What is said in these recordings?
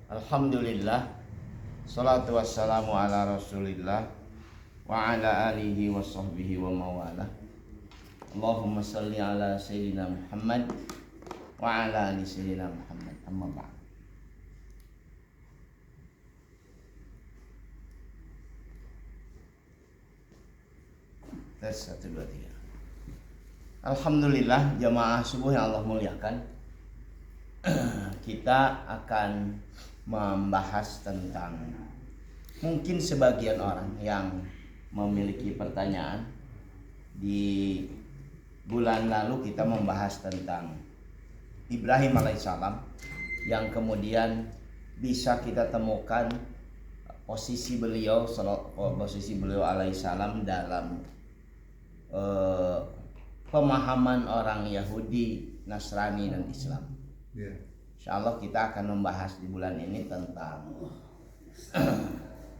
Alhamdulillah, salatu wassalamu ala rasulillah wa ala alihi wa sahbihi wa mawala. Allahumma salli ala sayyidina Muhammad wa ala ali sayyidina Muhammad. Amma ba'd. Tes 1 2 3. Alhamdulillah, jamaah subuh yang Allah muliakan. Kita akan membahas tentang mungkin sebagian orang yang memiliki pertanyaan. Di bulan lalu kita membahas tentang Ibrahim alaihissalam yang kemudian bisa kita temukan posisi beliau alaihissalam dalam pemahaman orang Yahudi, Nasrani dan Islam. Insya Allah kita akan membahas di bulan ini tentang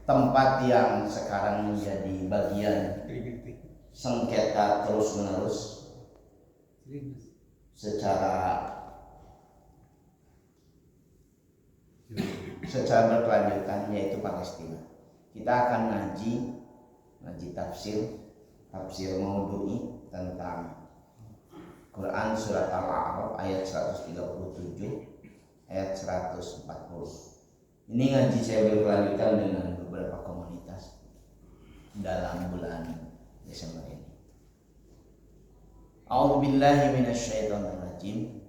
tempat yang sekarang menjadi bagian sengketa terus menerus secara berkelanjutan, yaitu Palestina. Kita akan ngaji tafsir maudhu'i tentang Quran surat Al-A'raf ayat 137 ayat 140. Ini ngaji saya berkelanjutan dengan beberapa komunitas dalam bulan Desember ini. A'udzubillahi minasyaitonirrajim.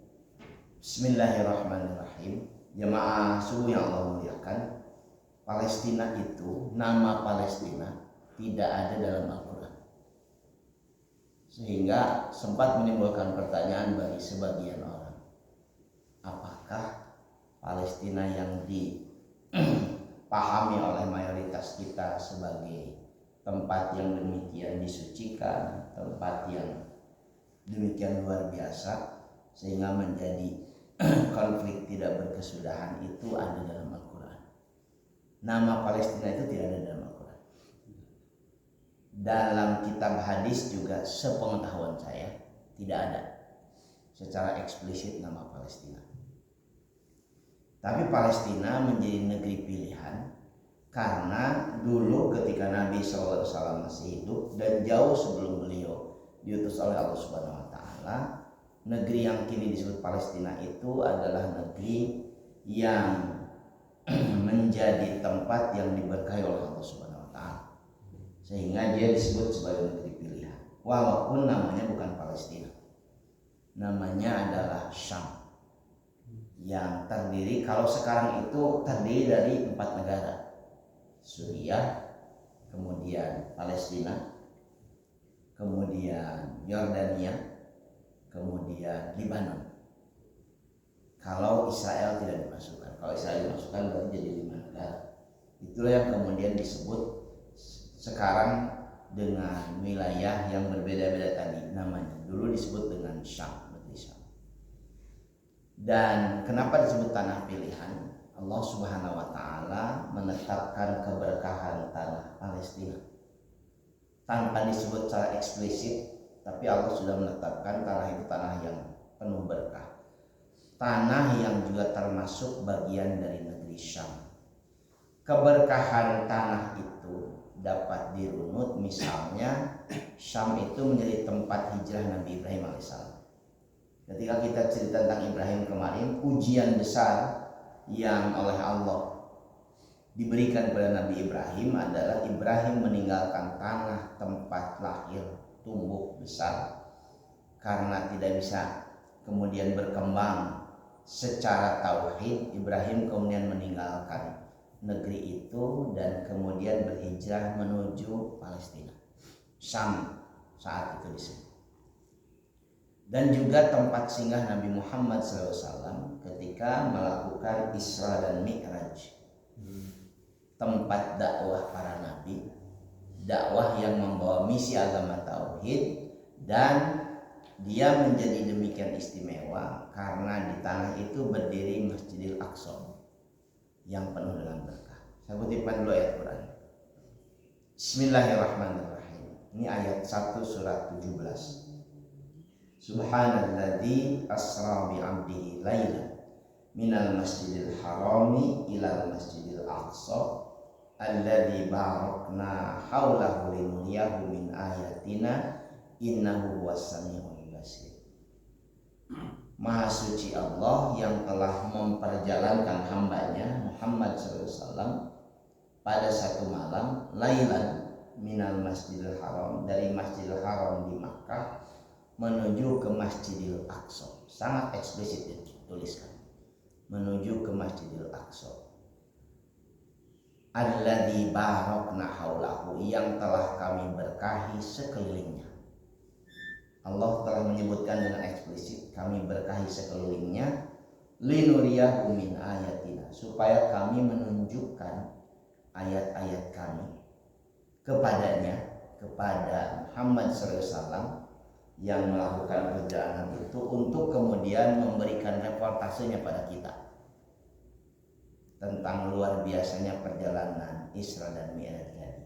Bismillahirrahmanirrahim. Jemaah subuh yang Allah muliakan, Palestina itu, nama Palestina tidak ada dalam Al-Quran, sehingga sempat menimbulkan pertanyaan bagi sebagian orang, apakah Palestina yang dipahami oleh mayoritas kita sebagai tempat yang demikian disucikan, tempat yang demikian luar biasa sehingga menjadi konflik tidak berkesudahan, itu ada dalam Al-Quran. Nama Palestina itu tidak ada dalam Al-Quran. Dalam kitab hadis juga sepengetahuan saya tidak ada secara eksplisit nama Palestina. Tapi Palestina menjadi negeri pilihan karena dulu ketika Nabi SAW masih hidup dan jauh sebelum beliau diutus oleh Allah Subhanahu Wa Taala, negeri yang kini disebut Palestina itu adalah negeri yang menjadi tempat yang diberkahi oleh Allah Subhanahu Wa Taala, sehingga dia disebut sebagai negeri pilihan. Walaupun namanya bukan Palestina, namanya adalah Syam, yang terdiri, kalau sekarang itu terdiri dari 4 negara: Suriah, kemudian Palestina, kemudian Yordania, kemudian Libanon. Kalau Israel tidak dimasukkan, kalau Israel dimasukkan berarti jadi 5 negara. Itulah yang kemudian disebut sekarang dengan wilayah yang berbeda-beda tadi namanya. Dulu disebut dengan Syam, berarti Syam. Dan kenapa disebut tanah pilihan? Allah Subhanahu Wa Taala menetapkan keberkahan tanah Palestina tanpa disebut secara eksplisit, tapi Allah sudah menetapkan tanah itu tanah yang penuh berkah, tanah yang juga termasuk bagian dari negeri Syam. Keberkahan tanah itu dapat dirunut, misalnya Syam itu menjadi tempat hijrah Nabi Ibrahim alaihissalam. Ketika kita cerita tentang Ibrahim kemarin, ujian besar yang oleh Allah diberikan kepada Nabi Ibrahim adalah Ibrahim meninggalkan tanah tempat lahir, tumbuh besar, karena tidak bisa kemudian berkembang secara tauhid. Ibrahim kemudian meninggalkan negeri itu dan kemudian berhijrah menuju Palestina, Syam saat itu disebut. Dan juga tempat singgah Nabi Muhammad SAW ketika melakukan Isra dan Mi'raj, tempat dakwah para nabi, dakwah yang membawa misi agama tauhid. Dan dia menjadi demikian istimewa karena di tanah itu berdiri Masjidil Aqsa yang penuh dengan berkah. Saya kutipkan dulu ayat Quran. Bismillahirrahmanirrahim. Ini ayat 1 surat 17. Subhanalladzi asra bi 'abdihi lailan minal masjidil harami ilal masjidil aqsa alladzi barakna haulahu linuriyahu min ayatina innahu huwas samiul basir. Maha suci Allah yang telah memperjalankan hambanya Muhammad SAW pada satu malam lailan minal masjidil haram, dari masjidil haram di Makkah menuju ke masjidil aqsa. Sangat eksplisit dituliskan, menuju ke masjidil aqsa alladzi barakna haulahu, yang telah kami berkahi sekelilingnya. Allah telah menyebutkan dengan eksplisit, kami berkahi sekelilingnya linuriyahu min ayatina, supaya kami menunjukkan ayat-ayat kami kepadanya, kepada Muhammad SAW yang melakukan perjalanan itu, untuk kemudian memberikan reportasenya pada kita tentang luar biasanya perjalanan Isra dan Mi'raj tadi.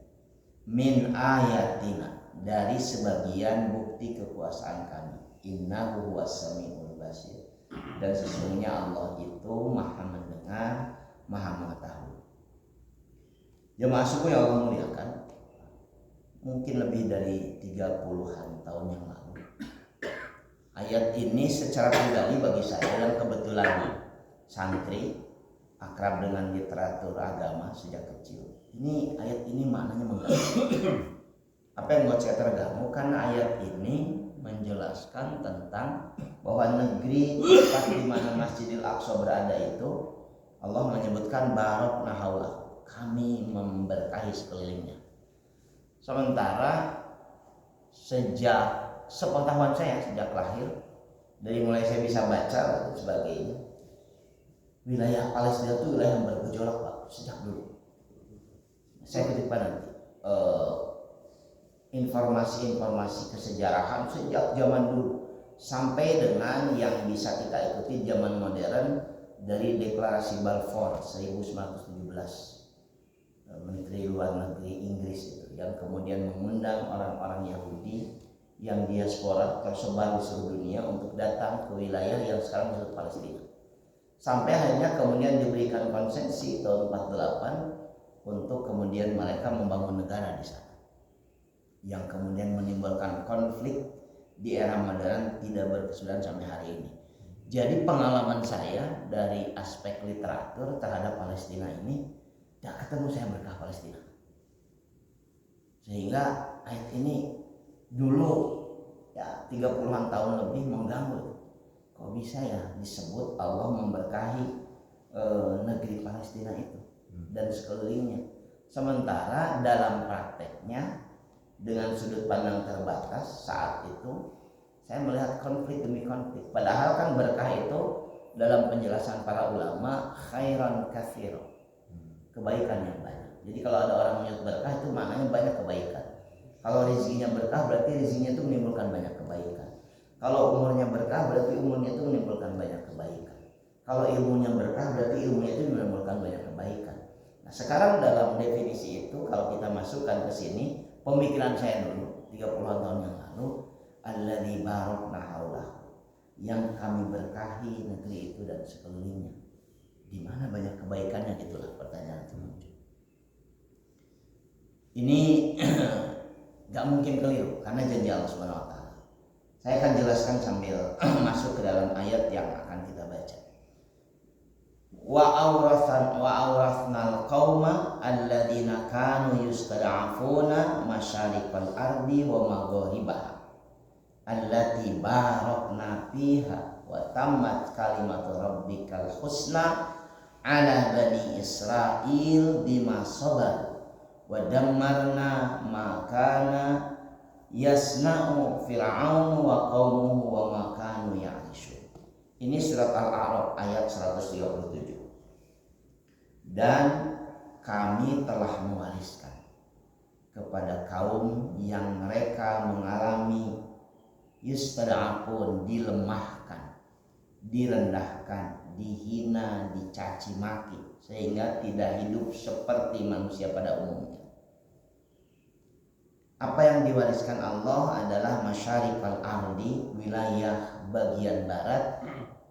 Min ayatina, dari sebagian bukti kekuasaan kami. Innahu huwas samiul basir, dan sesungguhnya Allah itu maha mendengar, maha mengetahui. Jemaah suku yang Allah muliakan, mungkin lebih dari 30-an tahun yang lalu, ayat ini secara pribadi bagi saya yang kebetulan santri akrab dengan literatur agama sejak kecil, ini ayat ini maknanya mengganggu. Apa yang buat saya terganggu? Karena ayat ini menjelaskan tentang bahwa negeri tempat di mana Masjidil Aqsa berada itu, Allah menyebutkan barakna haulahu, kami memberkahi sekelilingnya. Sementara sejak sepengetahuan saya, sejak lahir, dari mulai saya bisa baca dan sebagainya, wilayah Palestina itu wilayah yang bergejolak Pak, sejak dulu. Saya kutipkan nanti informasi-informasi kesejarahan sejak zaman dulu sampai dengan yang bisa kita ikuti zaman modern, dari deklarasi Balfour 1917, Menteri Luar Negeri Inggris itu, yang kemudian mengundang orang-orang Yahudi yang diaspora tersebar di seluruh dunia untuk datang ke wilayah yang sekarang disebut Palestina. Sampai akhirnya kemudian diberikan konsesi tahun 48 untuk kemudian mereka membangun negara di sana, yang kemudian menimbulkan konflik di era modern tidak berkesudahan sampai hari ini. Jadi pengalaman saya dari aspek literatur terhadap Palestina ini, tidak ketemu saya berkah Palestina. Sehingga ayat ini dulu ya 30-an tahun lebih mengganggu. Kok bisa ya disebut Allah memberkahi negeri Palestina itu dan sekelilingnya. Sementara dalam prakteknya, dengan sudut pandang terbatas saat itu, saya melihat konflik demi konflik. Padahal kan berkah itu dalam penjelasan para ulama khairan katsir, kebaikan yang banyak. Jadi kalau ada orang menyebut berkah itu maknanya banyak kebaikan. Kalau rezekinya berkah berarti rezekinya itu menimbulkan banyak kebaikan. Kalau umurnya berkah berarti umurnya itu menimbulkan banyak kebaikan. Kalau ilmunya berkah berarti ilmunya itu menimbulkan banyak kebaikan. Nah, sekarang dalam definisi itu kalau kita masukkan ke sini, pemikiran saya dulu 30-an tahun yang lalu, alladzi barakna haulahu, yang kami berkahi negeri itu dan sekelilingnya. Di mana banyak kebaikannya, itulah pertanyaan itu muncul. Ini gak mungkin keliru karena janji Allah Subhanahu wa taala. Saya akan jelaskan sambil masuk ke dalam ayat yang akan kita baca. Wa awrathnal qauma alladzina kanu yustad'afuna masyariqal ardi wa magharibaha allati barakna fiha wa tammat kalimatu rabbikal husna ala bani Israil bima sabar wa dammarna ma kana yasna'u fir'aun wa qaumuhu wa ma kanu ya'rishun. Ini surat Al-A'raf ayat 137. Dan kami telah mewariskan kepada kaum yang mereka mengalami yustad'afun, dilemahkan, direndahkan, dihina, dicaci maki, sehingga tidak hidup seperti manusia pada umumnya. Apa yang diwariskan Allah adalah masyariqal ardi, wilayah bagian barat,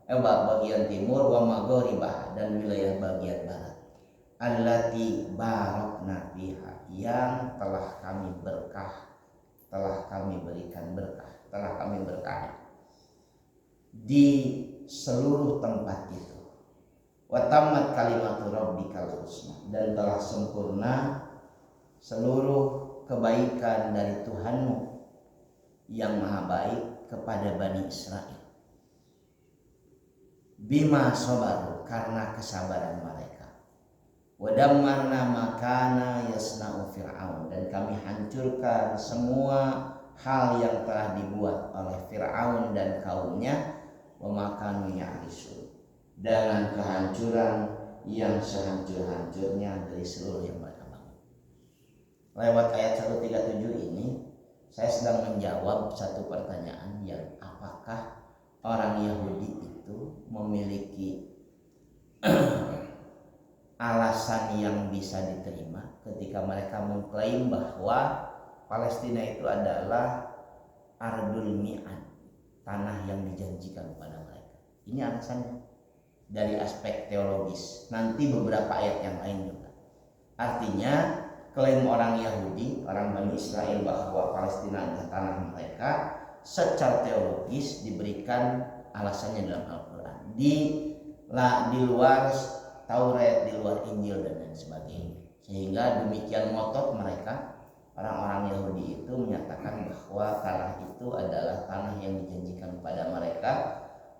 bagian timur, wa maghribah, dan wilayah bagian barat. allati barakna fiha, yang telah kami berikan berkah, telah kami berkahi di seluruh tempat itu. Wa tammat kalimatu rabbikal husna, dan telah sempurna seluruh kebaikan dari Tuhanmu yang maha baik kepada Bani Israel. Bima sabaru, karena kesabaran mereka. Wa dammarna makana yasna'u fir'aun, dan kami hancurkan semua hal yang telah dibuat oleh Fir'aun dan kaumnya. Wa makanu ya'risun, dengan kehancuran yang sehancur-hancurnya dari seluruh yang mereka bangun. Lewat ayat 137 ini saya sedang menjawab satu pertanyaan, yang apakah orang Yahudi itu memiliki alasan yang bisa diterima ketika mereka mengklaim bahwa Palestina itu adalah ardul mi'ad, tanah yang dijanjikan kepada mereka. Ini alasannya dari aspek teologis. Nanti beberapa ayat yang lain juga. Artinya klaim orang Yahudi, orang Bani Israel bahwa Palestina adalah tanah mereka, secara teologis diberikan alasannya dalam Al-Quran. Di luar Taurat, di luar Injil dan lain sebagainya. Sehingga demikian ngotot mereka, orang-orang Yahudi itu menyatakan bahwa tanah itu adalah tanah yang dijanjikan kepada mereka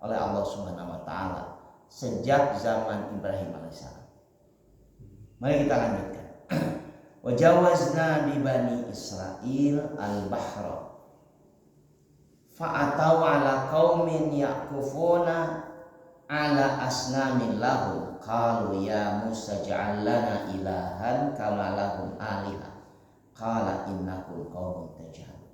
oleh Allah Subhanahu wa taala sejak zaman Ibrahim alaihissalam. Mari kita lanjutkan. Wajawazna bi Bani Israel al-bahra fa'atau ala qaumin ya'kufuna ala asnamin lahum qalu ya Musa ja'al lana ilahan kama lahum aliha qala innakum qaumun tajhalun.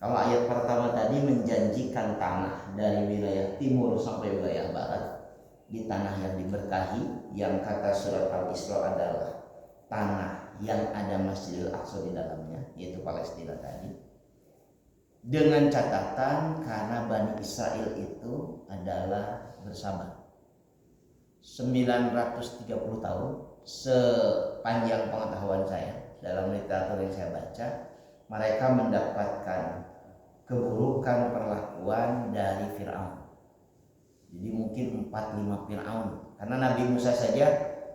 Kalau ayat pertama tadi menjanjikan tanah dari wilayah timur sampai wilayah barat di tanah yang diberkahi, yang kata surat Al-Isra adalah tanah yang ada Masjidil Aqsa di dalamnya, yaitu Palestina tadi, dengan catatan karena Bani Israel itu adalah bersabar 930 tahun. Sepanjang pengetahuan saya dalam literatur yang saya baca, mereka mendapatkan keburukan perlakuan dari Fir'aun. Jadi mungkin 4-5 Fir'aun, karena Nabi Musa saja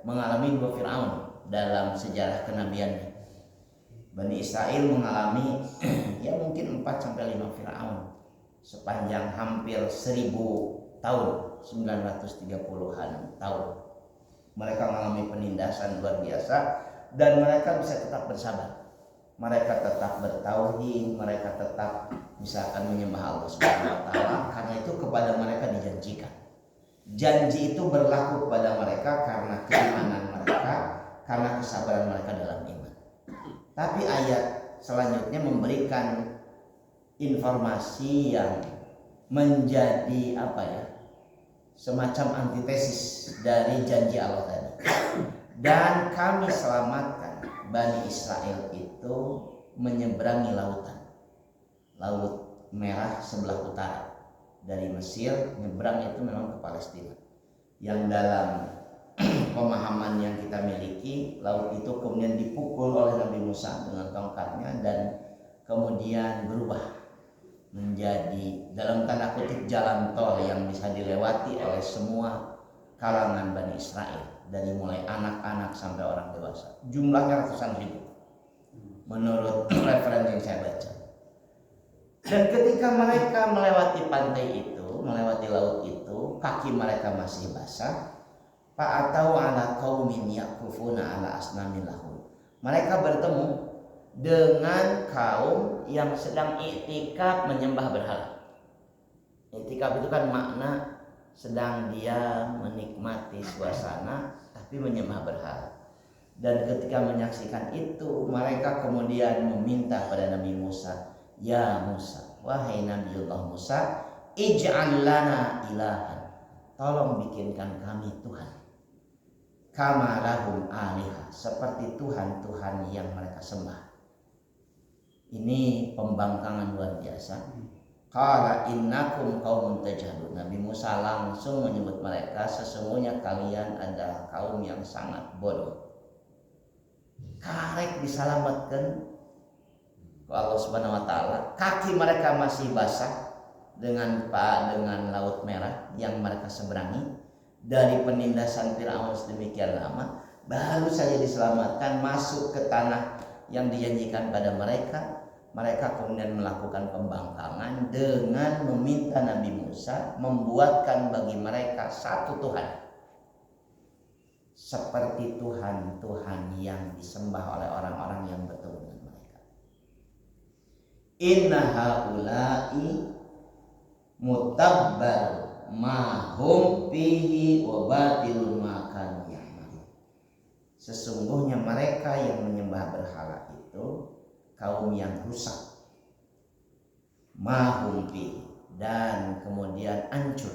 mengalami 2 Fir'aun dalam sejarah kenabiannya. Bani Israel mengalami ya mungkin 4-5 Fir'aun sepanjang hampir 1000 tahun, 930-an tahun. Mereka mengalami penindasan luar biasa dan mereka bisa tetap bersabar. Mereka tetap bertauhid, mereka tetap misalkan menyembah Allah Subhanahu wa taala, karena itu kepada mereka dijanjikan. Janji itu berlaku kepada mereka karena keimanan mereka, karena kesabaran mereka dalam iman. Tapi ayat selanjutnya memberikan informasi yang menjadi semacam antitesis dari janji Allah tadi. Dan kami selamatkan Bani Israel itu menyeberangi lautan, Laut Merah sebelah utara. Dari Mesir nyebrang itu memang ke Palestina. Yang dalam pemahaman yang kita miliki, laut itu kemudian dipukul oleh Nabi Musa dengan tongkatnya dan kemudian berubah menjadi dalam tanda kutip jalan tol yang bisa dilewati oleh semua kalangan Bani Israel, dari mulai anak-anak sampai orang dewasa. Jumlahnya ratusan ribu menurut referensi yang saya baca. Dan ketika mereka melewati pantai itu, melewati laut itu, kaki mereka masih basah. Fa'atau ala qaumin yaqufuna ala asnamin lahum. Mereka bertemu dengan kaum yang sedang i'tikaf menyembah berhala. I'tikaf itu kan makna sedang dia menikmati suasana tapi menyembah berhala. Dan ketika menyaksikan itu, mereka kemudian meminta pada Nabi Musa, ya Musa, wahai Nabiullah Musa, ij'al lana ilahan, tolong bikinkan kami Tuhan, kama lahum aliha, seperti Tuhan-Tuhan yang mereka sembah. Ini pembangkangan luar biasa. Qala innakum qaumun tajhalun. Nabi Musa langsung menyebut mereka, sesungguhnya kalian adalah kaum yang sangat bodoh. Karek disalamatkan ke Allah Subhanahu wa taala, kaki mereka masih basah dengan Laut Merah yang mereka seberangi dari penindasan Firaun sedemikian lama, baru saja diselamatkan masuk ke tanah yang dijanjikan pada mereka. Mereka kemudian melakukan pembangkangan dengan meminta Nabi Musa membuatkan bagi mereka satu Tuhan, seperti Tuhan yang disembah oleh orang-orang yang bertemu dengan mereka. Inna haula'i mutabbar ma hum fihi wa batilun ma kanu ya'malun. Sesungguhnya mereka yang menyembah berhala itu kaum yang rusak, mahumpi, dan kemudian hancur,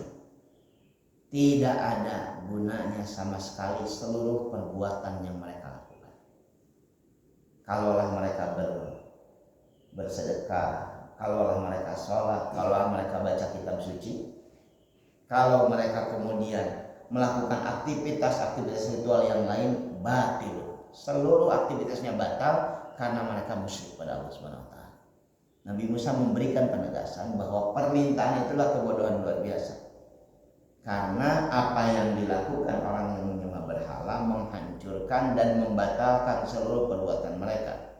tidak ada gunanya sama sekali seluruh perbuatan yang mereka lakukan. Kalaulah mereka bersedekah, kalaulah mereka sholat, kalaulah mereka baca kitab suci, kalau mereka kemudian melakukan aktivitas ritual yang lain, batil, seluruh aktivitasnya batal karena mereka musyrik pada Allah Subhanahu wa taala. Nabi Musa memberikan penegasan bahwa permintaan itulah kebodohan luar biasa. Karena apa yang dilakukan orang yang menyembah berhala menghancurkan dan membatalkan seluruh perbuatan mereka.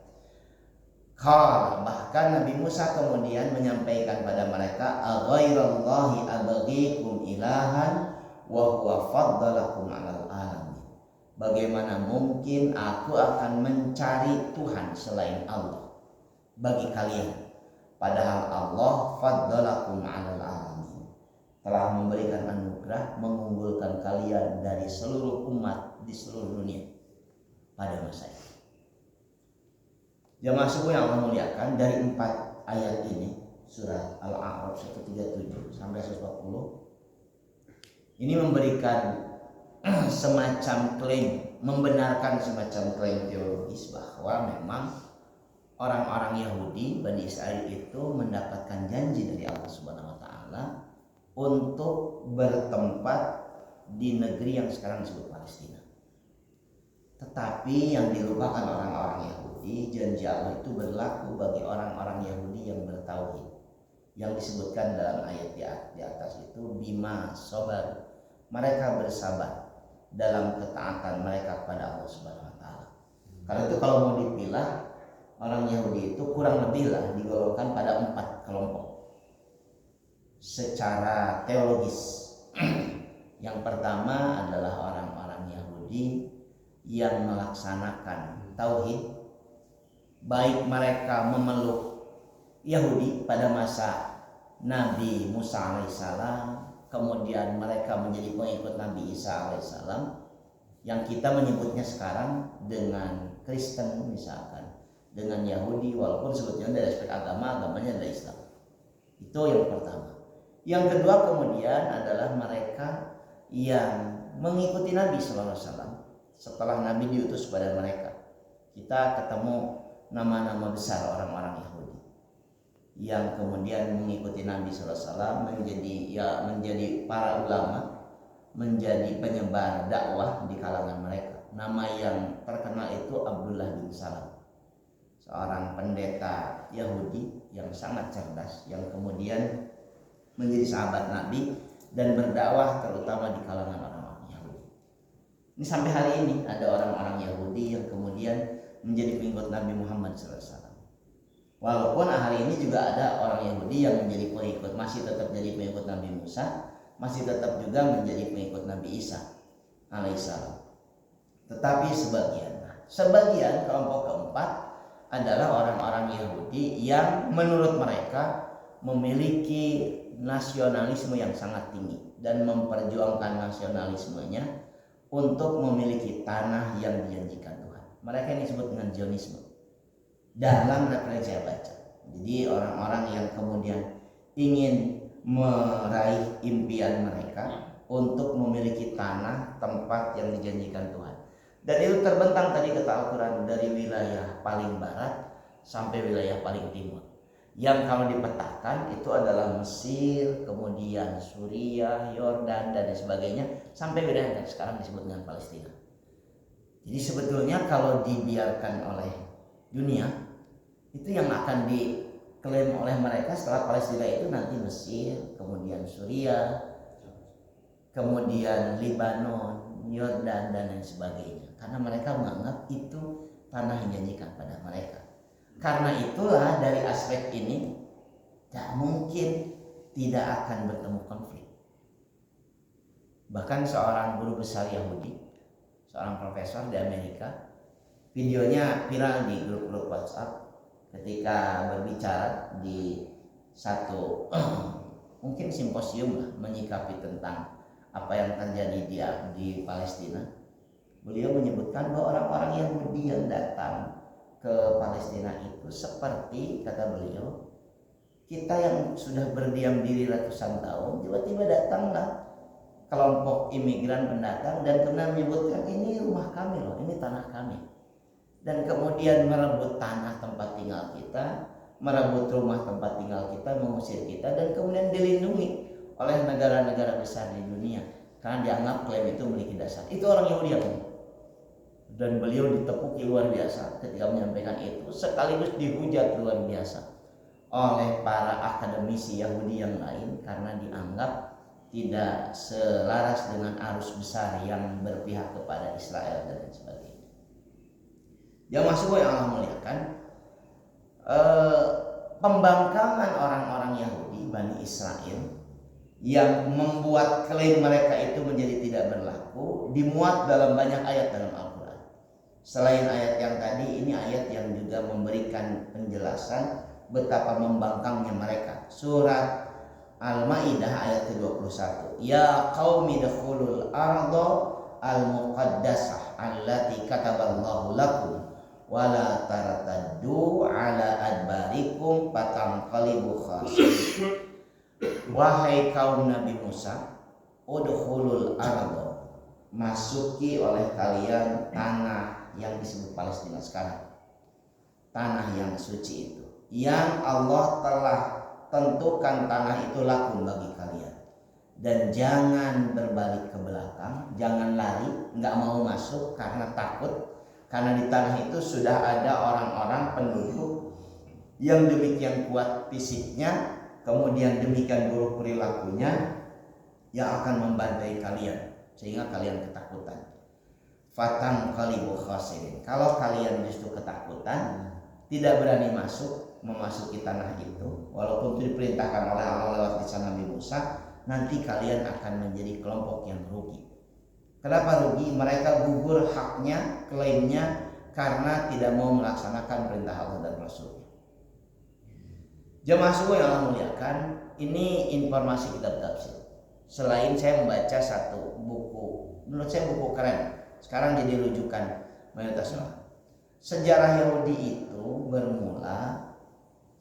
Bahkan Nabi Musa kemudian menyampaikan pada mereka, aghairallahi abghikum ilahan wa huwa faddalakum 'alal alamin. Bagaimana mungkin aku akan mencari Tuhan selain Allah bagi kalian, padahal Allah faddalakum 'alal alamin, telah memberikan anugerah mengunggulkan kalian dari seluruh umat di seluruh dunia pada masa ini. Jamaah subuh yang Allah muliakan, dari 4 ayat ini surat Al-A'raf 137 sampai 140 ini memberikan semacam klaim, membenarkan semacam klaim teologis bahwa memang orang-orang Yahudi, Bani Israel itu mendapatkan janji dari Allah Subhanahu wa taala untuk bertempat di negeri yang sekarang disebut Palestina. Tetapi yang dilupakan orang-orang Yahudi, janji Allah itu berlaku bagi orang-orang Yahudi yang bertauhid, yang disebutkan dalam ayat di atas itu bima sabar, mereka bersabar dalam ketaatan mereka kepada Allah Subhanahu wa taala. Karena itu kalau mau dipilah, orang Yahudi itu kurang lebih lah digolongkan pada 4 kelompok secara teologis. Yang pertama adalah orang-orang Yahudi yang melaksanakan tauhid, baik mereka memeluk Yahudi pada masa Nabi Musa alaihissalam, kemudian mereka menjadi pengikut Nabi Isa alaihissalam, yang kita menyebutnya sekarang dengan Kristen misalkan, dengan Yahudi, walaupun sebetulnya dari aspek agamanya adalah Islam. Itu yang pertama. Yang kedua kemudian adalah mereka yang mengikuti Nabi SAW setelah Nabi diutus pada mereka. Kita ketemu nama-nama besar orang-orang Yahudi yang kemudian mengikuti Nabi SAW, menjadi para ulama, menjadi penyebar dakwah di kalangan mereka. Nama yang terkenal itu Abdullah bin Salam, seorang pendeta Yahudi yang sangat cerdas, yang kemudian menjadi sahabat Nabi dan berdakwah terutama di kalangan orang-orang Yahudi. Ini sampai hari ini ada orang-orang Yahudi yang kemudian menjadi pengikut Nabi Muhammad SAW. Walaupun hari ini juga ada orang Yahudi yang menjadi pengikut, masih tetap jadi pengikut Nabi Musa, masih tetap juga menjadi pengikut Nabi Isa alaihissalam. Tetapi sebagian kelompok keempat adalah orang-orang Yahudi yang menurut mereka memiliki nasionalisme yang sangat tinggi dan memperjuangkan nasionalismenya untuk memiliki tanah yang dijanjikan Tuhan. Mereka ini disebut dengan Zionisme dalam referensi yang baca. Jadi orang-orang yang kemudian ingin meraih impian mereka untuk memiliki tanah tempat yang dijanjikan Tuhan. Dan itu terbentang tadi kata Al-Quran dari wilayah paling barat sampai wilayah paling timur. yang kalau dipetakan itu adalah Mesir, kemudian Suriah, Yordan dan sebagainya, sampai wilayah yang sekarang disebut dengan Palestina. Jadi sebetulnya kalau dibiarkan oleh dunia, itu yang akan diklaim oleh mereka setelah Palestina itu nanti Mesir, kemudian Suriah, kemudian Lebanon, Yordan dan lain sebagainya. Karena mereka menganggap itu tanah yang janjikan pada mereka. Karena itulah dari aspek ini tak mungkin tidak akan bertemu konflik. Bahkan seorang guru besar Yahudi, seorang profesor di Amerika, videonya viral di grup-grup WhatsApp ketika berbicara di satu mungkin simposium lah, menyikapi tentang apa yang terjadi di Palestina. Beliau menyebutkan bahwa orang-orang Yahudi yang datang ke Palestina itu seperti, kata beliau, kita yang sudah berdiam diri ratusan tahun, tiba-tiba datanglah kelompok imigran pendatang dan kemudian menyebutkan ini rumah kami loh, ini tanah kami, dan kemudian merebut tanah tempat tinggal kita, merebut rumah tempat tinggal kita, mengusir kita, dan kemudian dilindungi oleh negara-negara besar di dunia karena dianggap klaim itu memiliki dasar. Itu orang Yahudi yang ini. Dan beliau ditepuki luar biasa ketika menyampaikan itu, sekaligus dihujat luar biasa oleh para akademisi Yahudi yang lain karena dianggap tidak selaras dengan arus besar yang berpihak kepada Israel dan sebagainya. Jamaah subuh yang Allah muliakan, pembangkangan orang-orang Yahudi Bani Israel yang membuat klaim mereka itu menjadi tidak berlaku dimuat dalam banyak ayat dalam Al-Quran. Selain ayat yang tadi, ini ayat yang juga memberikan penjelasan betapa membangkangnya mereka. Surat Al-Maidah ayat ke-21. Ya qaumi dakhulul arda al-muqaddasah allati kataballahu lakum wa la tartaddu ala adbarikum fatanqalibu khasirin. Wahai kaum Nabi Musa, udkhulul arda, masuki oleh kalian tanah yang disebut Palestina sekarang, tanah yang suci itu, yang Allah telah tentukan tanah itu lakum bagi kalian, dan jangan berbalik ke belakang, jangan lari, nggak mau masuk karena takut, karena di tanah itu sudah ada orang-orang penduduk yang demikian kuat fisiknya, kemudian demikian buruk perilakunya, yang akan membantai kalian sehingga kalian ketakutan. Fatang kalibu khasirin. Kalau kalian justru ketakutan, tidak berani memasuki tanah itu, walaupun itu diperintahkan oleh Allah lewat lisan Nabi Musa, nanti kalian akan menjadi kelompok yang rugi. Kenapa rugi? Mereka gugur haknya, klaimnya, karena tidak mau melaksanakan perintah Allah dan Rasul. Jemaah subuh yang Allah muliakan, ini informasi kitab tafsir. Selain saya membaca satu buku, menurut saya buku keren, sekarang jadi rujukan mayoritas orang. Sejarah Yahudi itu bermula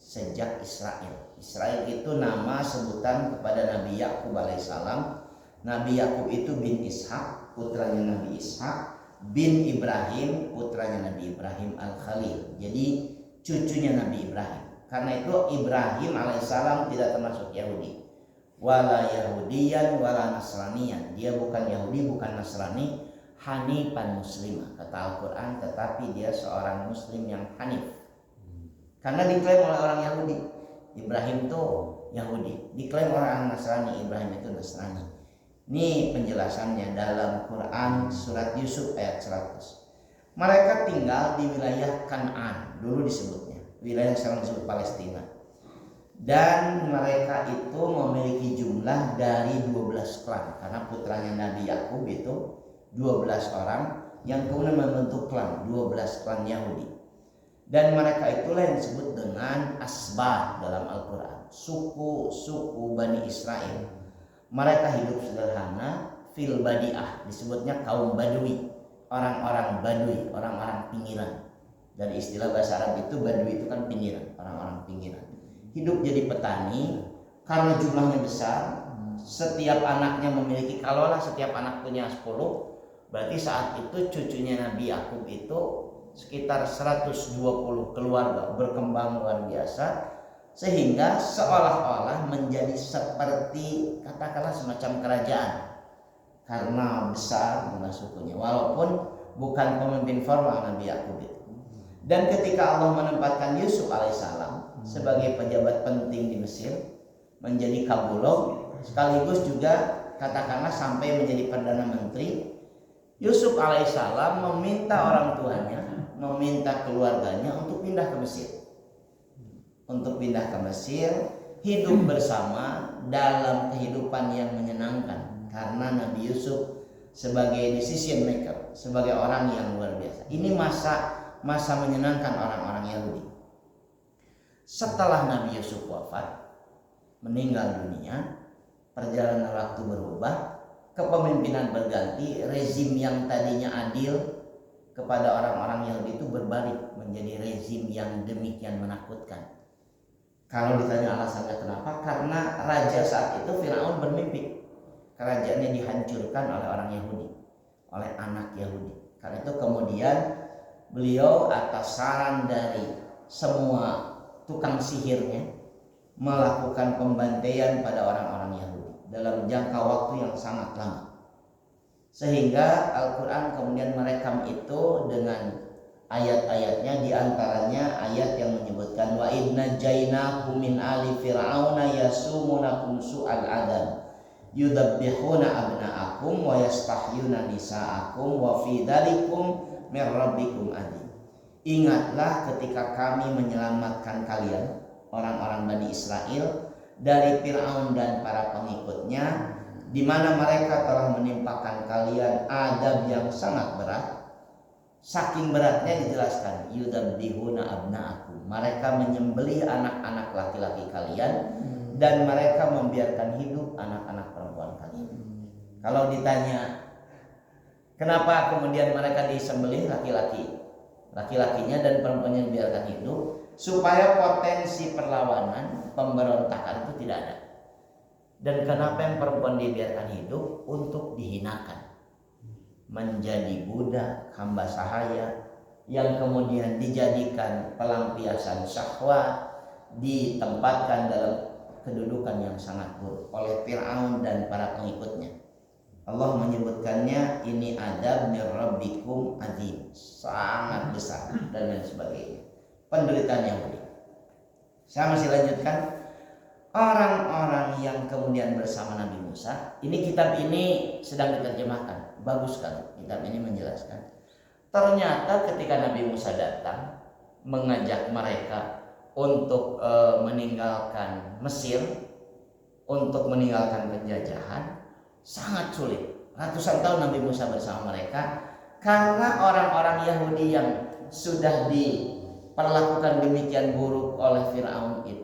sejak Israel. Israel itu nama sebutan kepada Nabi Yakub alaihissalam. Nabi Yakub itu bin Ishak, putranya Nabi Ishak, bin Ibrahim, putranya Nabi Ibrahim al-Khalil. Jadi cucunya Nabi Ibrahim. Karena itu Ibrahim alaihissalam tidak termasuk Yahudi. Wala Yahudiyan wala Nasraniyan. Dia bukan Yahudi, bukan Nasrani, hanifan muslimah kata Al-Quran, tetapi dia seorang muslim yang hanif. Karena diklaim oleh orang Yahudi, Ibrahim itu Yahudi, diklaim oleh orang Nasrani, Ibrahim itu Nasrani. Ini penjelasannya dalam Quran surat Yusuf ayat 100. Mereka tinggal di wilayah Kan'an, dulu disebutnya, wilayah yang sekarang disebut Palestina. Dan mereka itu memiliki jumlah dari 12 klan, karena putranya Nabi Yakub itu 12 orang yang kemudian membentuk klan, 12 klan Yahudi. Dan mereka itulah yang disebut dengan asbah dalam Al-Quran, suku-suku Bani Israel. Mereka hidup sederhana, fil badi'ah, disebutnya kaum Badui, orang-orang Badui, orang-orang pinggiran. Dan istilah bahasa Arab itu Badui itu kan pinggiran, orang-orang pinggiran. Hidup jadi petani, karena jumlahnya besar, setiap anaknya memiliki, kalaulah setiap anak punya 10, berarti saat itu cucunya Nabi Yakub itu sekitar 120 keluarga, berkembang luar biasa. sehingga seolah-olah menjadi seperti katakanlah semacam kerajaan karena besar jumlah sukunya, walaupun bukan pemimpin formal Nabi Yakub itu. Dan ketika Allah menempatkan Yusuf alaihissalam sebagai pejabat penting di Mesir, menjadi kabulog, sekaligus juga katakanlah sampai menjadi perdana menteri, Yusuf alaihissalam meminta orang tuanya, meminta keluarganya untuk pindah ke Mesir. Untuk pindah ke Mesir, hidup bersama dalam kehidupan yang menyenangkan, karena Nabi Yusuf sebagai decision maker, sebagai orang yang luar biasa. Ini masa menyenangkan orang-orang Yahudi. Setelah Nabi Yusuf wafat, meninggal dunia, perjalanan waktu berubah, kepemimpinan berganti, rezim yang tadinya adil kepada orang-orang Yahudi itu berbalik menjadi rezim yang demikian menakutkan. Kalau ditanya alasannya kenapa, karena raja saat itu Firaun bermimpi kerajaannya dihancurkan oleh orang Yahudi, oleh anak Yahudi. Karena itu kemudian beliau atas saran dari semua tukang sihirnya melakukan pembantaian pada orang-orang Yahudi dalam jangka waktu yang sangat lama, sehingga Al-Quran kemudian merekam itu dengan ayat-ayatnya, diantaranya ayat yang menyebutkan wa idna jainakum min ali fir'auna yasumunakum su'al adab yudabbihuna abna'akum wa yastahyuna nisa'akum wa fi dzalikum mir rabbikum adzim. Ingatlah ketika kami menyelamatkan kalian orang-orang Bani Israel dari Fir'aun dan para pengikutnya, di mana mereka telah menimpakan kalian adab yang sangat berat. Saking beratnya dijelaskan, yudabbihuna abna'akum, mereka menyembelih anak-anak laki-laki kalian dan mereka membiarkan hidup anak-anak perempuan kalian. Kalau ditanya kenapa kemudian mereka disembelih laki-lakinya dan perempuannya dibiarkan hidup, supaya potensi perlawanan, pemberontakan itu tidak ada. Dan kenapa yang perempuan dibiarkan hidup? Untuk dihinakan, menjadi budak, hamba sahaya yang kemudian dijadikan pelampiasan syahwat, ditempatkan dalam kedudukan yang sangat buruk oleh Fir'aun dan para pengikutnya. Allah menyebutkannya ini adab mir rabbikum adzim, sangat besar dan lain sebagainya. Penderitaan Yahudi. Saya masih lanjutkan. Orang-orang yang kemudian bersama Nabi Musa, ini kitab ini sedang diterjemahkan, bagus sekali. Kitab ini menjelaskan. Ternyata ketika Nabi Musa datang mengajak mereka untuk meninggalkan Mesir, untuk meninggalkan penjajahan, sangat sulit. Ratusan tahun Nabi Musa bersama mereka, karena orang-orang Yahudi yang sudah diperlakukan demikian buruk oleh Firaun itu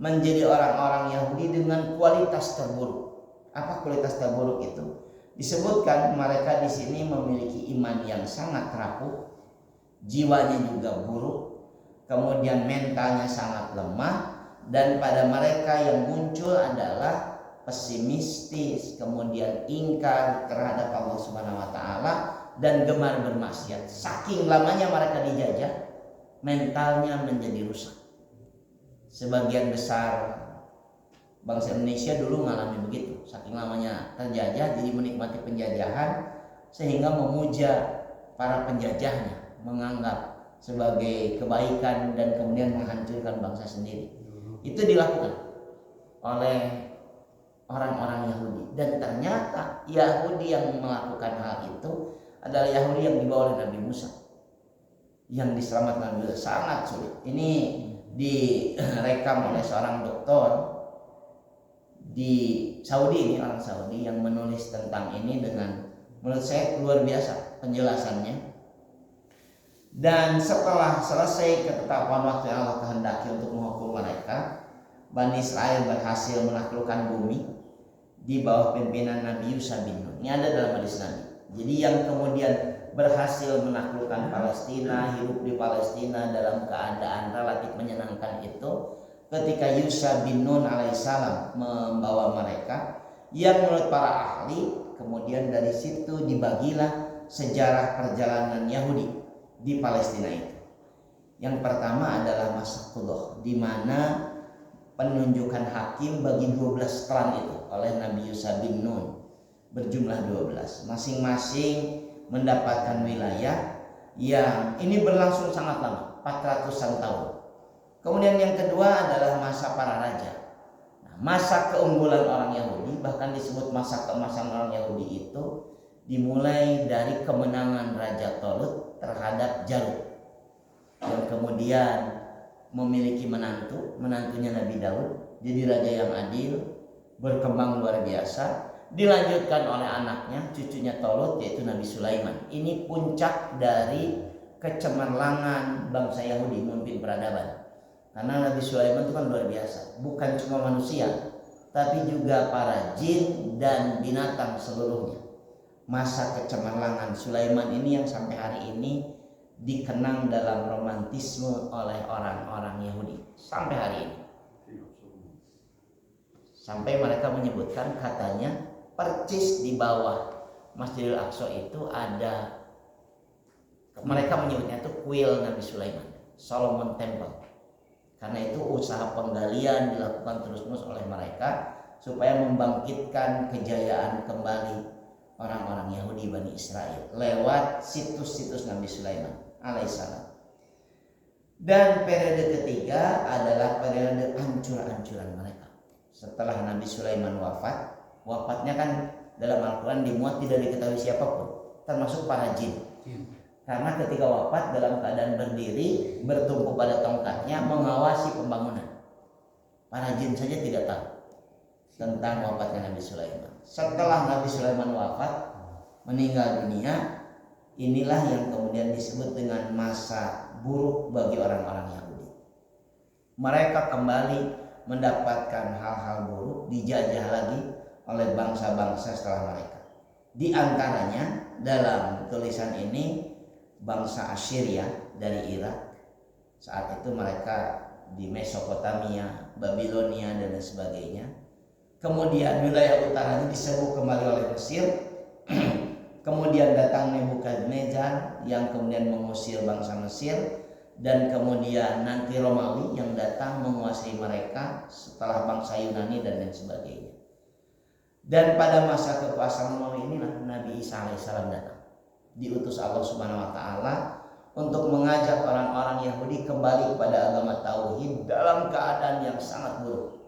menjadi orang-orang Yahudi dengan kualitas terburuk. Apa kualitas terburuk itu? Disebutkan mereka di sini memiliki iman yang sangat rapuh, jiwanya juga buruk, kemudian mentalnya sangat lemah, dan pada mereka yang muncul adalah pesimistis, kemudian ingkar terhadap Allah Subhanahu wa taala dan gemar bermaksiat. Saking lamanya mereka dijajah, mentalnya menjadi rusak. Sebagian besar bangsa Indonesia dulu mengalami begitu, saking lamanya terjajah jadi menikmati penjajahan sehingga memuja para penjajahnya, menganggap sebagai kebaikan dan kemudian menghancurkan bangsa sendiri. Itu dilakukan oleh orang-orang Yahudi, dan ternyata Yahudi yang melakukan hal itu adalah Yahudi yang dibawa oleh Nabi Musa, yang diselamatkan Nabi Musa. Sangat sulit. Ini direkam oleh seorang doktor di Saudi, ini orang Saudi yang menulis tentang ini dengan menurut saya luar biasa penjelasannya. Dan setelah selesai ketetapan waktu yang Allah kehendaki untuk menghukum mereka, Bani Israel berhasil menaklukkan bumi di bawah pimpinan Nabi Yusha bin Nun. Ini ada dalam hadis Nabi. Jadi yang kemudian berhasil menaklukkan Palestina, hidup di Palestina dalam keadaan relatif menyenangkan itu ketika Yusha bin Nun alaihissalam membawa mereka, yang menurut para ahli kemudian dari situ dibagilah sejarah perjalanan Yahudi di Palestina itu. Yang pertama adalah masa Qudhah, di mana penunjukan hakim bagi 12 klan itu oleh Nabi Yusha bin Nun, berjumlah 12. Masing-masing mendapatkan wilayah yang ini berlangsung sangat lama, 400-an tahun. Kemudian yang kedua adalah masa para raja. Nah, masa keunggulan orang Yahudi, bahkan disebut masa keemasan orang Yahudi itu dimulai dari kemenangan Raja Tolut terhadap Jalut, yang kemudian memiliki menantunya Nabi Daud, jadi raja yang adil, berkembang luar biasa, dilanjutkan oleh anaknya, cucunya Tolut, yaitu Nabi Sulaiman. Ini puncak dari kecemerlangan bangsa Yahudi memimpin peradaban. Karena Nabi Sulaiman itu kan luar biasa, bukan cuma manusia, tapi juga para jin dan binatang seluruhnya. Masa kecemerlangan Sulaiman ini yang sampai hari ini dikenang dalam romantisme oleh orang-orang Yahudi sampai hari ini. Sampai mereka menyebutkan, katanya percis di bawah Masjidil Aqsa itu ada, mereka menyebutnya itu kuil Nabi Sulaiman, Solomon Temple. Karena itu usaha penggalian dilakukan terus-menerus oleh mereka supaya membangkitkan kejayaan kembali orang-orang Yahudi Bani Israel lewat situs-situs Nabi Sulaiman alaihissalam. Dan periode ketiga adalah periode hancur-hancuran mereka. Setelah Nabi Sulaiman wafatnya kan dalam Al-Quran dimuat tidak diketahui siapapun, termasuk para jin. Karena ketika wafat dalam keadaan berdiri, bertumpu pada tongkatnya mengawasi pembangunan. Para jin saja tidak tahu tentang wafatnya Nabi Sulaiman. Setelah Nabi Sulaiman wafat, meninggal dunia, inilah yang kemudian disebut dengan masa buruk bagi orang-orang Yahudi. Mereka kembali mendapatkan hal-hal buruk, dijajah lagi oleh bangsa-bangsa setelah mereka. Di antaranya dalam tulisan ini bangsa Assyria dari Irak. Saat itu mereka di Mesopotamia, Babilonia dan lain sebagainya. Kemudian wilayah utaranya diserbu kembali oleh Mesir. Kemudian datang Nebukadnezar yang kemudian mengusir bangsa Mesir, dan kemudian nanti Romawi yang datang menguasai mereka setelah bangsa Yunani dan lain sebagainya. Dan pada masa kekuasaan Romawi inilah Nabi Isa alaihissalam datang, diutus Allah Subhanahu wa taala untuk mengajak orang-orang Yahudi kembali kepada agama tauhid dalam keadaan yang sangat buruk.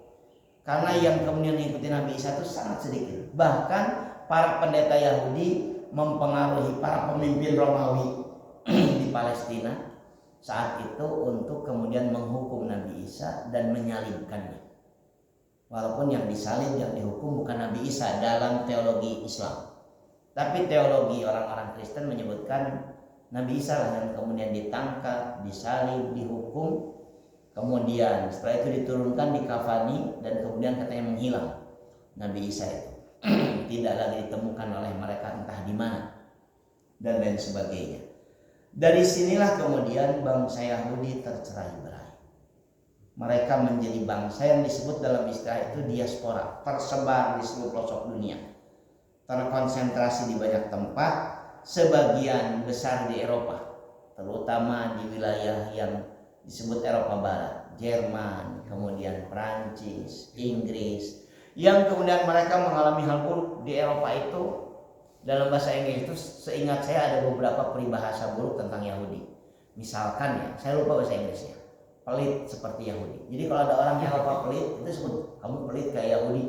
Karena yang kemudian mengikuti Nabi Isa itu sangat sedikit. Bahkan para pendeta Yahudi mempengaruhi para pemimpin Romawi di Palestina saat itu untuk kemudian menghukum Nabi Isa dan menyalibkannya. Walaupun yang disalib, yang dihukum bukan Nabi Isa dalam teologi Islam, tapi teologi orang-orang Kristen menyebutkan Nabi Isa lah yang kemudian ditangkap, disalib, dihukum, kemudian setelah itu diturunkan, dikafani, dan kemudian katanya menghilang Nabi Isa itu. Tidak lagi ditemukan oleh mereka entah di mana dan lain sebagainya. Dari sinilah kemudian bangsa Yahudi tercerai-berai. Mereka menjadi bangsa yang disebut dalam istilah itu diaspora, tersebar di seluruh pelosok dunia, terkonsentrasi di banyak tempat, sebagian besar di Eropa, terutama di wilayah yang disebut Eropa Barat, Jerman, kemudian Prancis, Inggris, yang kemudian mereka mengalami hal buruk di Eropa itu. Dalam bahasa Inggris itu seingat saya ada beberapa peribahasa buruk tentang Yahudi. Misalkan ya, saya lupa bahasa Inggrisnya, pelit seperti Yahudi. Jadi kalau ada orang Eropa pelit, itu sebut kamu pelit kayak Yahudi.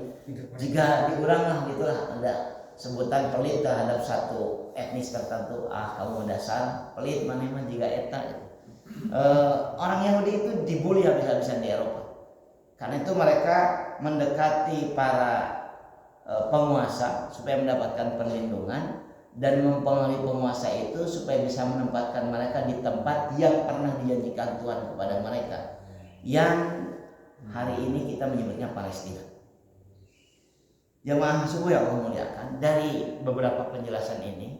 Jika diulang lah gitulah, ada sebutan pelit terhadap satu etnis tertentu, kamu dasar pelit mana jika eta. Orang Yahudi itu dibully habis-habisan di Eropa. Karena itu mereka mendekati para penguasa supaya mendapatkan perlindungan dan mempengaruhi penguasa itu supaya bisa menempatkan mereka di tempat yang pernah dijanjikan Tuhan kepada mereka, yang hari ini kita menyebutnya Palestina. Jemaah subuh yang Allah muliakan, dari beberapa penjelasan ini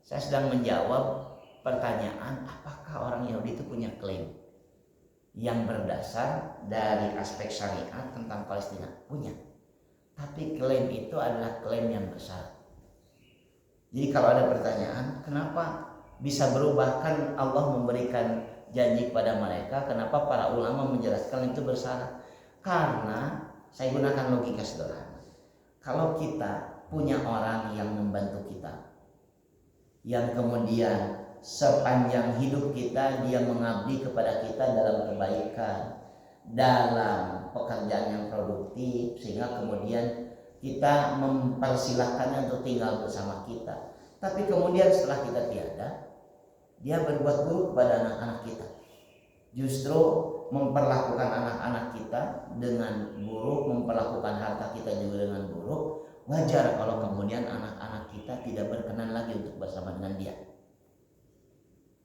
saya sedang menjawab pertanyaan, apakah orang Yahudi itu punya klaim yang berdasar dari aspek syariat tentang Palestina? Punya. Tapi klaim itu adalah klaim yang besar. Jadi kalau ada pertanyaan, kenapa bisa berubah? Kan Allah memberikan janji kepada mereka. Kenapa para ulama menjelaskan itu bersyarat? Karena saya gunakan logika sederhana. Kalau kita punya orang yang membantu kita, yang kemudian sepanjang hidup kita dia mengabdi kepada kita dalam kebaikan, dalam pekerjaan yang produktif, sehingga kemudian kita mempersilahkannya untuk tinggal bersama kita. Tapi kemudian setelah kita tiada, dia berbuat buruk kepada anak-anak kita. Justru memperlakukan anak-anak kita dengan buruk, memperlakukan harta kita juga dengan buruk. Wajar kalau kemudian anak-anak kita tidak berkenan lagi untuk bersama dengan dia.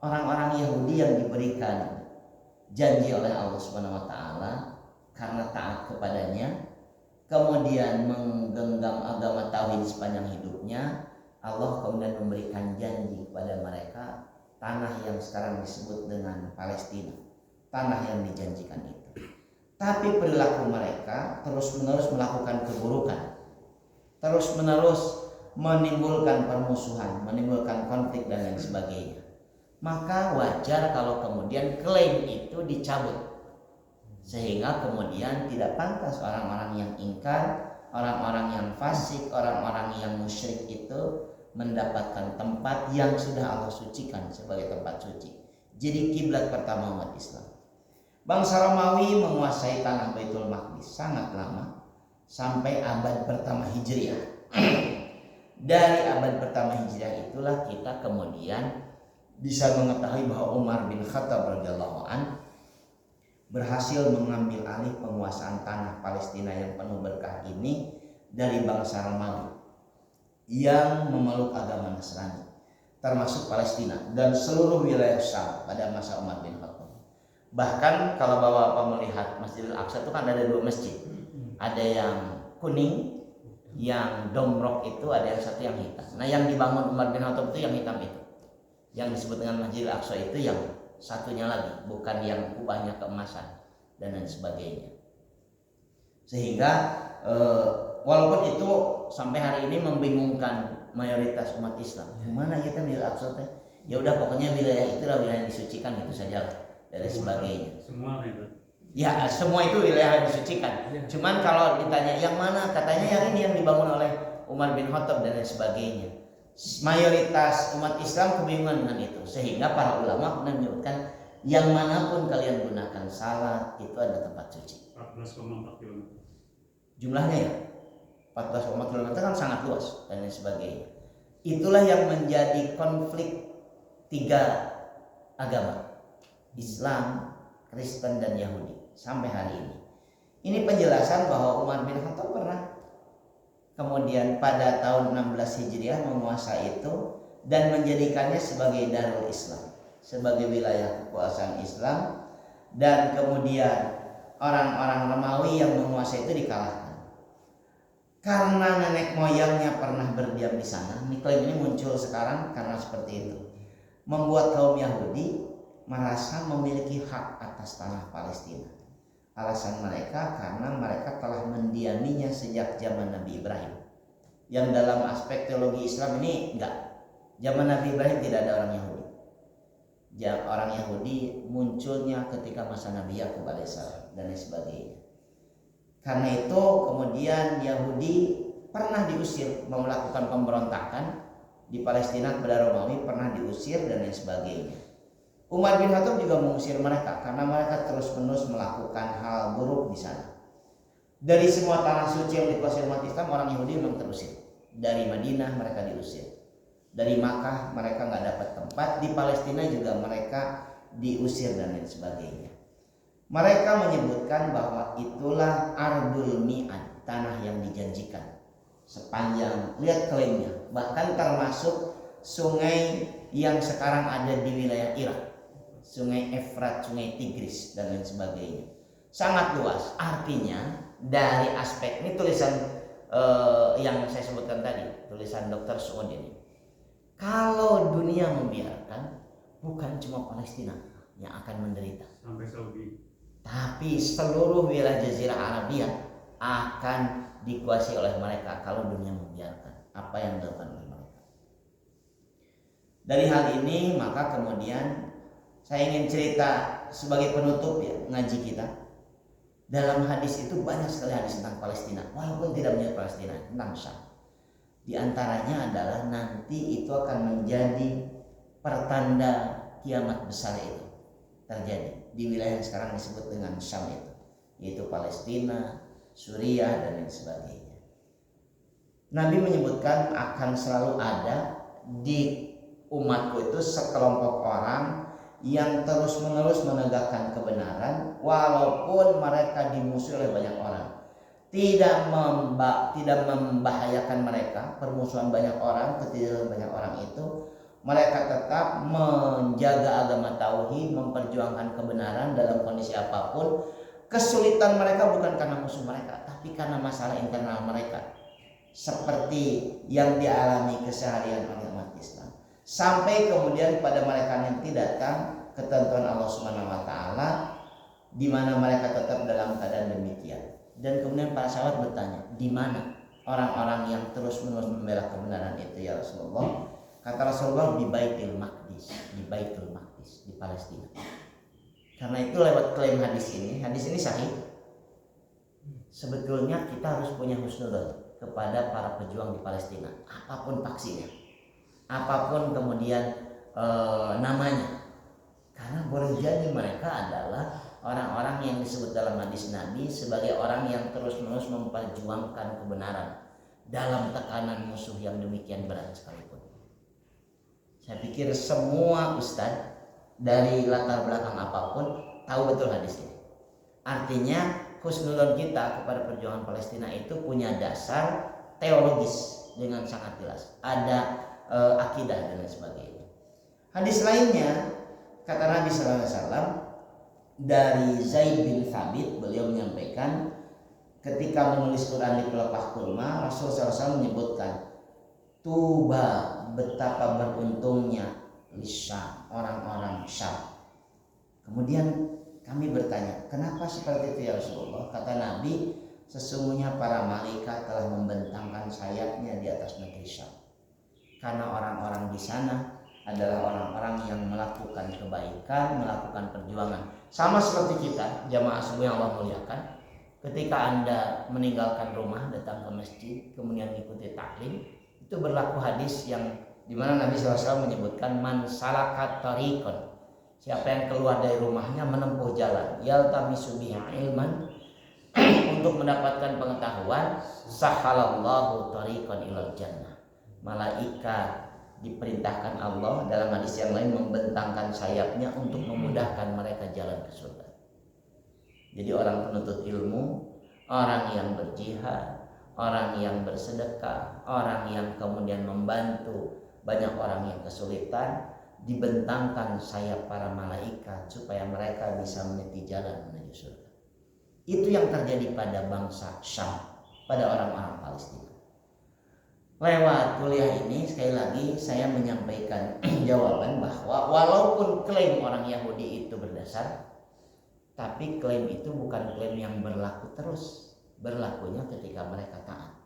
Orang-orang Yahudi yang diberikan janji oleh Allah Subhanahu wa taala karena taat kepadanya, kemudian menggenggam agama tauhid sepanjang hidupnya, Allah kemudian memberikan janji kepada mereka tanah yang sekarang disebut dengan Palestina, tanah yang dijanjikan itu. Tapi perilaku mereka terus-menerus melakukan keburukan, terus-menerus menimbulkan permusuhan, menimbulkan konflik dan lain sebagainya. Maka wajar kalau kemudian klaim itu dicabut, sehingga kemudian tidak pantas orang-orang yang ingkar, orang-orang yang fasik, orang-orang yang musyrik itu mendapatkan tempat yang sudah Allah sucikan sebagai tempat suci. Jadi kiblat pertama umat Islam. Bangsa Romawi menguasai tanah Baitul Maqdis sangat lama, sampai abad pertama Hijriah. Dari abad pertama Hijriah itulah kita kemudian bisa mengetahui bahwa Umar bin Khattab radhiyallahu an berhasil mengambil alih penguasaan tanah Palestina yang penuh berkah ini dari bangsa Romawi yang memeluk agama Nasrani, termasuk Palestina dan seluruh wilayah Syam pada masa Umar bin Khattab. Bahkan kalau Bapak melihat Masjidil Aqsa itu kan ada 2 masjid. Ada yang kuning, yang domrok itu, ada yang satu yang hitam. Nah, yang dibangun Umar bin Khattab itu yang hitam itu. Yang disebut dengan Masjidil Aqsa itu yang satunya lagi, bukan yang kubahnya keemasan dan lain sebagainya. Sehingga walaupun itu sampai hari ini membingungkan mayoritas umat Islam. Gimana kita Masjidil Aqsa teh? Ya udah pokoknya wilayah itulah wilayah yang disucikan itu saja dan lain sebagainya. Semua itu. Ya, semua itu wilayah yang disucikan. Cuman kalau ditanya yang mana, katanya yang ini yang dibangun oleh Umar bin Khattab dan lain sebagainya. Mayoritas umat Islam kebingungan dengan itu, sehingga para ulama pernah menyebutkan yang manapun kalian gunakan salat itu ada tempat suci. 14,4 km. Jumlahnya ya 14,4 km kan sangat luas dan lain sebagainya. Itulah yang menjadi konflik 3 agama, Islam, Kristen dan Yahudi sampai hari ini. Ini penjelasan bahwa Umar bin Khattab pernah kemudian pada tahun 16 Hijriah menguasai itu dan menjadikannya sebagai Darul Islam, sebagai wilayah kekuasaan Islam, dan kemudian orang-orang Romawi yang menguasai itu dikalahkan. Karena nenek moyangnya pernah berdiam di sana, klaim ini muncul sekarang karena seperti itu. Membuat kaum Yahudi merasa memiliki hak atas tanah Palestina. Alasan mereka karena mereka telah mendiaminya sejak zaman Nabi Ibrahim. Yang dalam aspek teologi Islam ini enggak. Zaman Nabi Ibrahim tidak ada orang Yahudi. Orang Yahudi munculnya ketika masa Nabi Yakub alaihissalam dan lain sebagainya. Karena itu kemudian Yahudi pernah diusir, melakukan pemberontakan di Palestina kepada Romawi, pernah diusir dan lain sebagainya. Umar bin Khattab juga mengusir mereka karena mereka terus-menerus melakukan hal buruk di sana. Dari semua tanah suci yang dikuasai umat Islam, orang Yahudi memang terusir. Dari Madinah mereka diusir. Dari Makkah mereka nggak dapat tempat. Di Palestina juga mereka diusir dan lain sebagainya. Mereka menyebutkan bahwa itulah Ardul Mi'ad, tanah yang dijanjikan. Sepanjang, lihat klaimnya, bahkan termasuk sungai yang sekarang ada di wilayah Irak. Sungai Efrat, Sungai Tigris dan lain sebagainya. Sangat luas. Artinya dari aspek ini tulisan yang saya sebutkan tadi, tulisan Dr. Suud ini. Kalau dunia membiarkan, bukan cuma Palestina yang akan menderita, sampai Saudi. tapi seluruh wilayah Jazirah Arabia akan dikuasai oleh mereka kalau dunia membiarkan apa yang dilakukan oleh mereka. Dari hal ini maka kemudian saya ingin cerita sebagai penutup ya ngaji kita. Dalam hadis itu banyak sekali hadis tentang Palestina, walaupun tidak menyebut Palestina, tentang Syam. Di antaranya adalah nanti itu akan menjadi pertanda kiamat besar itu terjadi di wilayah yang sekarang disebut dengan Syam itu, yaitu Palestina, Suriah dan lain sebagainya. Nabi menyebutkan akan selalu ada di umatku itu sekelompok orang yang terus-menerus menegakkan kebenaran walaupun mereka dimusuhi oleh banyak orang. Tidak membahayakan mereka permusuhan banyak orang, ketidakan banyak orang itu, mereka tetap menjaga agama tauhid, memperjuangkan kebenaran dalam kondisi apapun. Kesulitan mereka bukan karena musuh mereka, tapi karena masalah internal mereka, seperti yang dialami keseharian oleh umat Islam. Sampai kemudian pada mereka nanti datang ketentuan Allah Subhanahu wa taala di mana mereka tetap dalam keadaan demikian. Dan kemudian para sahabat bertanya, di mana orang-orang yang terus-menerus membela kebenaran itu ya Rasulullah? Kata Rasulullah, di Baitul Maqdis, di Palestina. Karena itu lewat klaim hadis ini sahih. Sebetulnya kita harus punya husnudzon kepada para pejuang di Palestina, apapun faksinya, apapun kemudian namanya, karena boleh jadi mereka adalah orang-orang yang disebut dalam hadis Nabi sebagai orang yang terus-menerus memperjuangkan kebenaran dalam tekanan musuh yang demikian berat sekalipun. Saya pikir semua ustadz dari latar belakang apapun tahu betul hadis ini. Artinya husnudzon kita kepada perjuangan Palestina itu punya dasar teologis dengan sangat jelas, ada akidah dan lain sebagainya. Hadis lainnya kata Nabi sallallahu alaihi wasallam dari Zaid bin Thabit, beliau menyampaikan ketika menulis Quran di pelepah kurma, Rasulullah SAW menyebutkan tuba, betapa beruntungnya Syam, orang-orang Syam. Kemudian kami bertanya, kenapa seperti itu ya Rasulullah? Kata Nabi, sesungguhnya para malaikat telah membentangkan sayapnya di atas negeri Syam. Karena orang-orang di sana adalah orang-orang yang melakukan kebaikan, melakukan perjuangan. Sama seperti kita, jamaah subuh yang Allah muliakan, ketika Anda meninggalkan rumah, datang ke masjid, kemudian mengikuti taklim, itu berlaku hadis yang dimana Nabi SAW menyebutkan man salakat tariqon, siapa yang keluar dari rumahnya menempuh jalan, yaltamisu biha ilman, untuk mendapatkan pengetahuan, sahalallahu tariqon ilal jannah, malaikat diperintahkan Allah dalam hadis yang lain membentangkan sayapnya untuk memudahkan mereka jalan ke surga. Jadi orang penuntut ilmu, orang yang berjihad, orang yang bersedekah, orang yang kemudian membantu banyak orang yang kesulitan, dibentangkan sayap para malaikat supaya mereka bisa meniti jalan menuju surga. Itu yang terjadi pada bangsa Syam, pada orang-orang Palestina. Lewat kuliah ini sekali lagi saya menyampaikan jawaban bahwa walaupun klaim orang Yahudi itu berdasar, tapi klaim itu bukan klaim yang berlaku terus, berlakunya ketika mereka taat.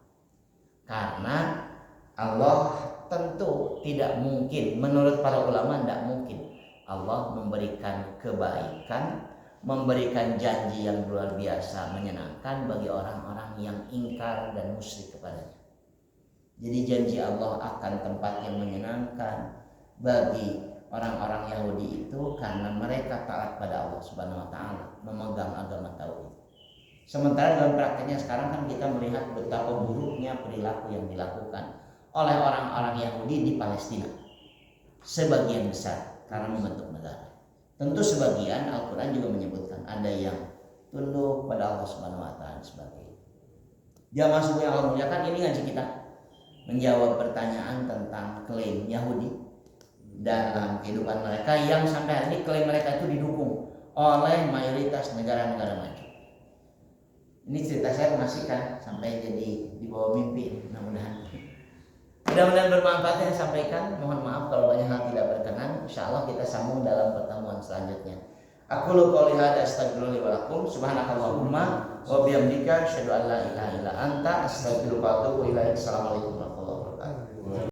Karena Allah tentu tidak mungkin, menurut para ulama tidak mungkin Allah memberikan kebaikan, memberikan janji yang luar biasa menyenangkan bagi orang-orang yang ingkar dan musyrik kepadanya. Jadi janji Allah akan tempat yang menyenangkan bagi orang-orang Yahudi itu karena mereka taat pada Allah Subhanahu wa taala, memegang agama tauhid. Sementara dalam prakteknya sekarang kan kita melihat betapa buruknya perilaku yang dilakukan oleh orang-orang Yahudi di Palestina. Sebagian besar karena membentuk negara. Tentu sebagian Al-Qur'an juga menyebutkan ada yang tunduk pada Allah Subhanahu wa taala sebagainya. Jamaah subuh yang Allah muliakan, ini ngaji kita menjawab pertanyaan tentang klaim Yahudi dalam kehidupan mereka yang sampai hari ini klaim mereka itu didukung oleh mayoritas negara-negara maju. Ini cerita saya mengasihkan sampai jadi di bawah mimpi, mudah-mudahan bermanfaat yang saya sampaikan. Mohon maaf kalau banyak hal tidak berkenan. Insyaallah kita sambung dalam pertemuan selanjutnya. Aku qouli hadza astaghfirullahi wa lakum subhanakallahumma wa bihamdika asyhadu an la ilaha illa anta astaghfiruka wa atubu ilaik. Assalamualaikum.